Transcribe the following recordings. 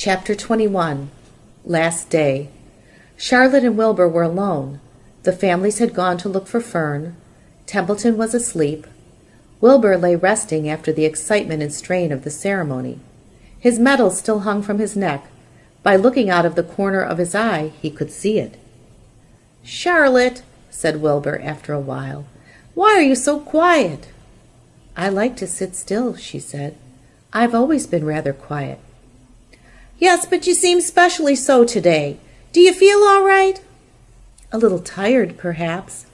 Chapter 21. Last Day. Charlotte and Wilbur were alone. The families had gone to look for Fern. Templeton was asleep. Wilbur lay resting after the excitement and strain of the ceremony. His medal still hung from his neck. By looking out of the corner of his eye, he could see it. "Charlotte," said Wilbur after a while, "why are you so quiet?" "I like to sit still," she said. "I've always been rather quiet." "Yes, but you seem specially so today. Do you feel all right?" "A little tired, perhaps,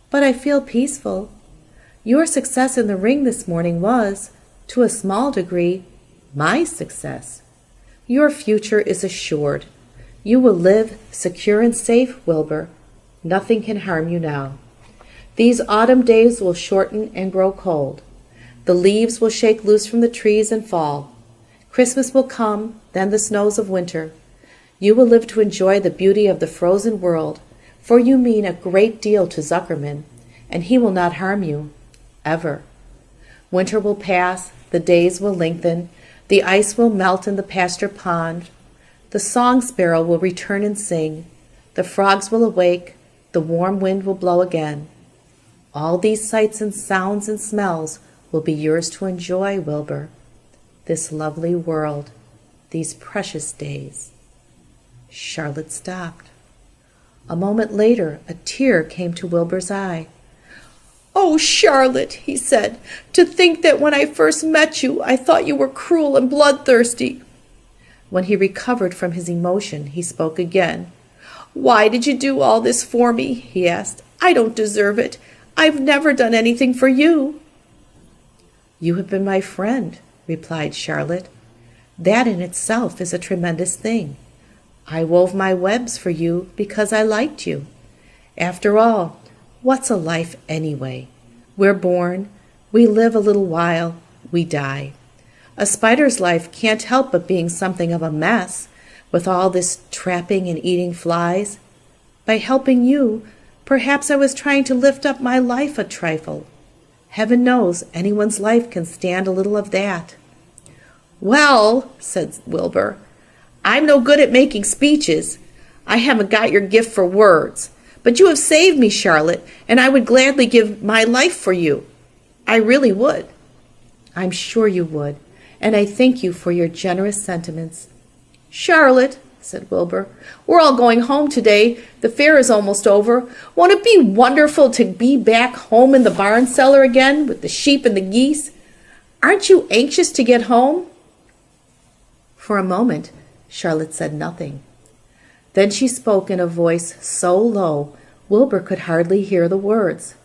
but I feel peaceful. Your success in the ring this morning was, to a small degree, my success. Your future is assured. You will live secure and safe, Wilbur. Nothing can harm you now. These autumn days will shorten and grow cold. The leaves will shake loose from the trees and fall. Christmas will come, then the snows of winter. You will live to enjoy the beauty of the frozen world, for you mean a great deal to Zuckerman, and he will not harm you, ever. Winter will pass, the days will lengthen, the ice will melt in the pasture pond, the song sparrow will return and sing, the frogs will awake, the warm wind will blow again. All these sights and sounds and smells will be yours to enjoy, Wilbur. This lovely world, these precious days." Charlotte stopped. A moment later, a tear came to Wilbur's eye. "Oh, Charlotte," he said, "to think that when I first met you, I thought you were cruel and bloodthirsty." When he recovered from his emotion, he spoke again. "Why did you do all this for me?" he asked. "I don't deserve it. I've never done anything for you." "You have been my friend," replied Charlotte. "That in itself is a tremendous thing. I wove my webs for you because I liked you. After all, what's a life anyway? We're born, we live a little while, we die. A spider's life can't help but being something of a mess, with all this trapping and eating flies. By helping you, perhaps I was trying to lift up my life a trifle. Heaven knows anyone's life can stand a little of that." "Well," said Wilbur, "I'm no good at making speeches. I haven't got your gift for words. But you have saved me, Charlotte, and I would gladly give my life for you. I really would." "I'm sure you would, and I thank you for your generous sentiments." "Charlotte," said Wilbur, "we're all going home today. The fair is almost over. Won't it be wonderful to be back home in the barn cellar again with the sheep and the geese? Aren't you anxious to get home?" For a moment, Charlotte said nothing. Then she spoke in a voice so low, Wilbur could hardly hear the words.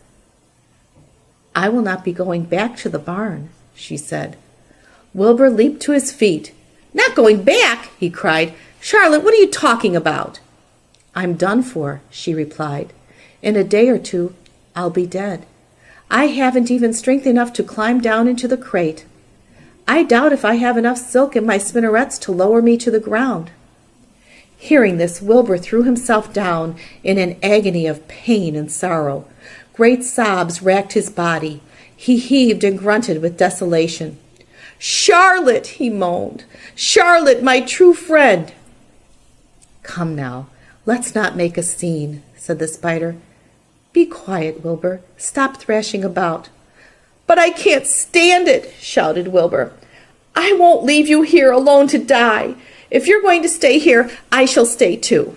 "I will not be going back to the barn," she said. Wilbur leaped to his feet. "Not going back?" he cried. "Charlotte, what are you talking about?" "I'm done for," she replied. "In a day or two, I'll be dead. I haven't even strength enough to climb down into the crate. I doubt if I have enough silk in my spinnerets to lower me to the ground." Hearing this, Wilbur threw himself down in an agony of pain and sorrow. Great sobs racked his body. He heaved and grunted with desolation. "Charlotte," he moaned, "Charlotte, my true friend." "Come now, let's not make a scene," said the spider. "Be quiet, Wilbur. Stop thrashing about." "But I can't stand it," shouted Wilbur. "I won't leave you here alone to die. If you're going to stay here, I shall stay too."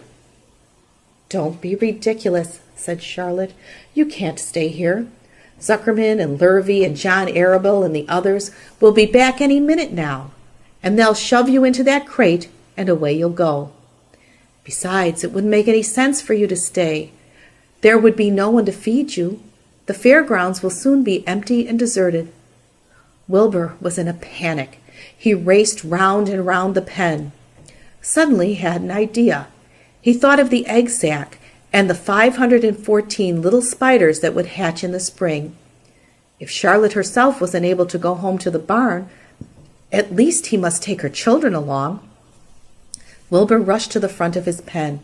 "Don't be ridiculous," said Charlotte. "You can't stay here. Zuckerman and Lurvy and John Arable and the others will be back any minute now, and they'll shove you into that crate and away you'll go. Besides, it wouldn't make any sense for you to stay. There would be no one to feed you. The fairgrounds will soon be empty and deserted." Wilbur was in a panic. He raced round and round the pen. Suddenly he had an idea. He thought of the egg sack and the 514 little spiders that would hatch in the spring. If Charlotte herself was unable to go home to the barn, at least he must take her children along. Wilbur rushed to the front of his pen.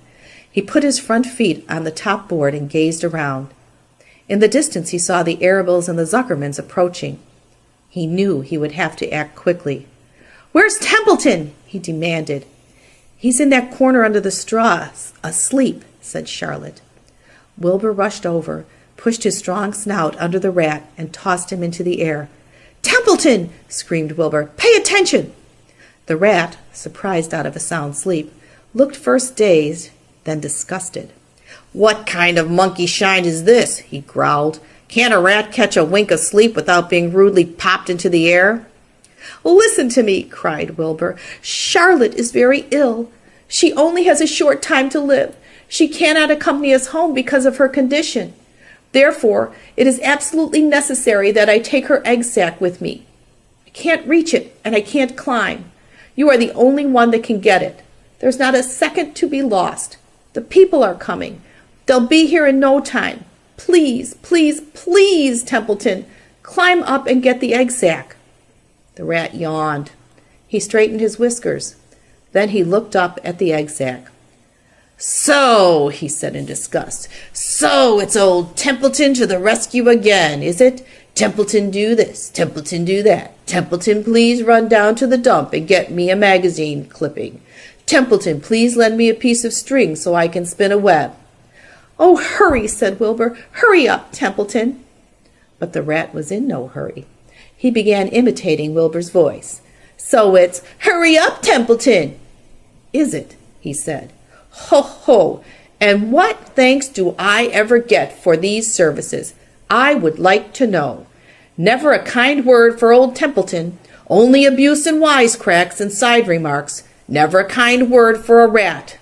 He put his front feet on the top board and gazed around. In the distance he saw the Arables and the Zuckermans approaching. He knew he would have to act quickly. "Where's Templeton?" he demanded. "He's in that corner under the straw, asleep," said Charlotte. Wilbur rushed over, pushed his strong snout under the rat, and tossed him into the air. "Templeton!" screamed Wilbur. "Pay attention!" The rat, surprised out of a sound sleep, looked first dazed, then disgusted. "What kind of monkey shine is this?" he growled. "Can't a rat catch a wink of sleep without being rudely popped into the air?" "Listen to me," cried Wilbur. "Charlotte is very ill. She only has a short time to live. She cannot accompany us home because of her condition. Therefore, it is absolutely necessary that I take her egg sac with me. I can't reach it, and I can't climb. You are the only one that can get it. There's not a second to be lost. The people are coming. They'll be here in no time. Please, please, please, Templeton, climb up and get the egg sac." The rat yawned. He straightened his whiskers. Then he looked up at the egg sac. "So," he said in disgust, "so it's old Templeton to the rescue again, is it? Templeton do this, Templeton do that. Templeton, please run down to the dump and get me a magazine clipping. Templeton, please lend me a piece of string so I can spin a web." "Oh, hurry," said Wilbur. "Hurry up, Templeton." But the rat was in no hurry. He began imitating Wilbur's voice. "So it's, 'Hurry up, Templeton!'" "Is it?" he said. "Ho, ho! And what thanks do I ever get for these services? I would like to know. Never a kind word for old Templeton, only abuse and wisecracks and side remarks. Never a kind word for a rat."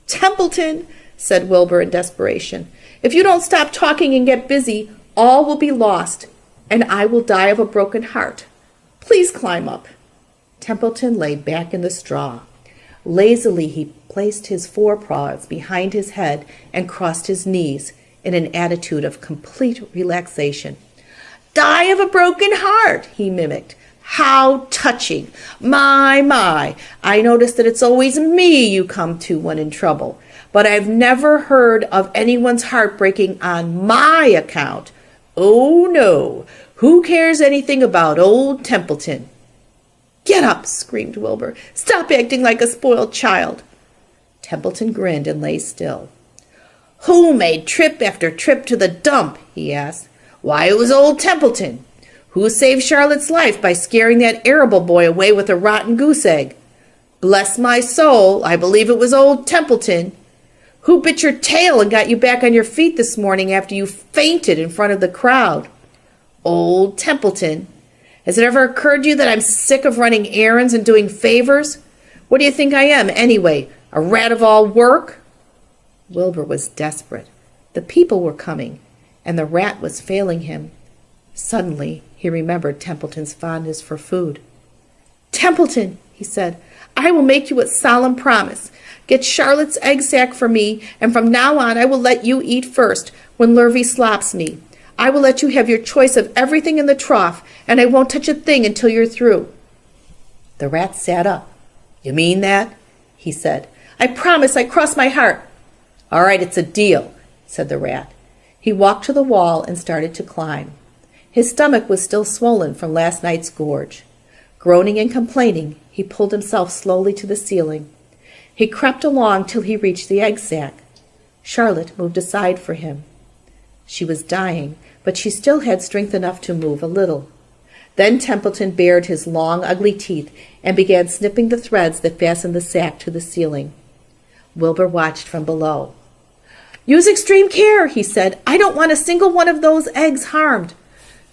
"Templeton," said Wilbur in desperation, "if you don't stop talking and get busy, all will be lost, and I will die of a broken heart. Please climb up." Templeton lay back in the straw. Lazily he placed his forepaws behind his head and crossed his knees in an attitude of complete relaxation. "Die of a broken heart," he mimicked. "How touching! My, I notice that it's always me you come to when in trouble, but I've never heard of anyone's heart breaking on my account. Oh, no, who cares anything about old Templeton?" "Get up," screamed Wilbur. "Stop acting like a spoiled child." Templeton grinned and lay still. "Who made trip after trip to the dump?" he asked. "Why, it was old Templeton. Who saved Charlotte's life by scaring that arable boy away with a rotten goose egg? Bless my soul, I believe it was old Templeton. Who bit your tail and got you back on your feet this morning after you fainted in front of the crowd? Old Templeton. Has it ever occurred to you that I'm sick of running errands and doing favors? What do you think I am, anyway? A rat of all work?" Wilbur was desperate. The people were coming, and the rat was failing him. Suddenly, he remembered Templeton's fondness for food. "Templeton," he said, "I will make you a solemn promise. Get Charlotte's egg sac for me, and from now on I will let you eat first when Lurvy slops me. I will let you have your choice of everything in the trough, and I won't touch a thing until you're through." The rat sat up. "You mean that?" he said. "I promise, I cross my heart." "All right, it's a deal," said the rat. He walked to the wall and started to climb. His stomach was still swollen from last night's gorge. Groaning and complaining, he pulled himself slowly to the ceiling. He crept along till he reached the egg sac. Charlotte moved aside for him. She was dying, but she still had strength enough to move a little. Then Templeton bared his long, ugly teeth and began snipping the threads that fastened the sack to the ceiling. Wilbur watched from below. "Use extreme care," he said. "I don't want a single one of those eggs harmed."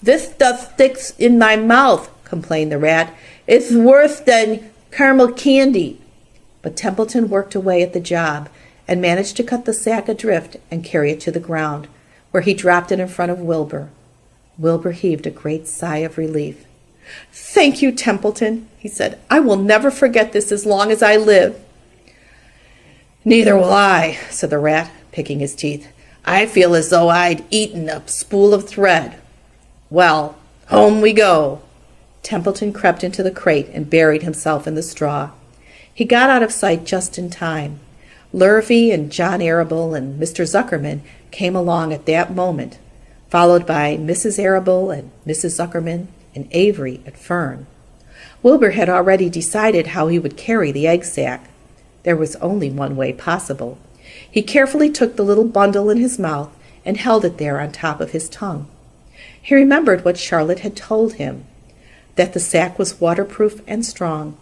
"This stuff sticks in my mouth," complained the rat. "It's worse than caramel candy." But Templeton worked away at the job and managed to cut the sack adrift and carry it to the ground, where he dropped it in front of Wilbur. Wilbur heaved a great sigh of relief. "Thank you, Templeton," he said. "I will never forget this as long as I live." "Neither will I," said the rat, picking his teeth. "I feel as though I'd eaten a spool of thread. Well, home we go." Templeton crept into the crate and buried himself in the straw. He got out of sight just in time. Lurvy and John Arable and Mr. Zuckerman came along at that moment, followed by Mrs. Arable and Mrs. Zuckerman and Avery at Fern. Wilbur had already decided how he would carry the egg sac. There was only one way possible. He carefully took the little bundle in his mouth and held it there on top of his tongue. He remembered what Charlotte had told him, that the sack was waterproof and strong.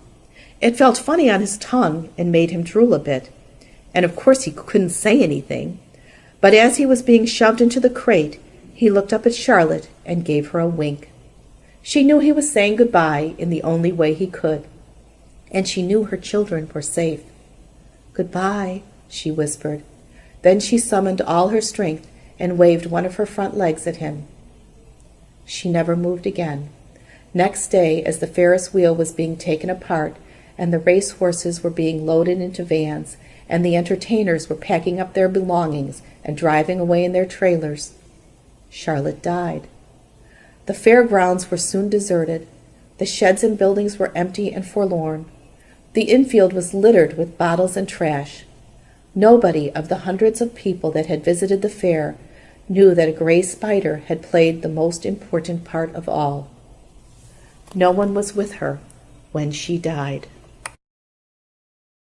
It felt funny on his tongue and made him drool a bit, and of course he couldn't say anything. But as he was being shoved into the crate, he looked up at Charlotte and gave her a wink. She knew he was saying goodbye in the only way he could, and she knew her children were safe. "Goodbye," she whispered. Then she summoned all her strength and waved one of her front legs at him. She never moved again. Next day, as the Ferris wheel was being taken apart, and the race horses were being loaded into vans, and the entertainers were packing up their belongings and driving away in their trailers, Charlotte died. The fairgrounds were soon deserted. The sheds and buildings were empty and forlorn. The infield was littered with bottles and trash. Nobody of the hundreds of people that had visited the fair knew that a gray spider had played the most important part of all. No one was with her when she died.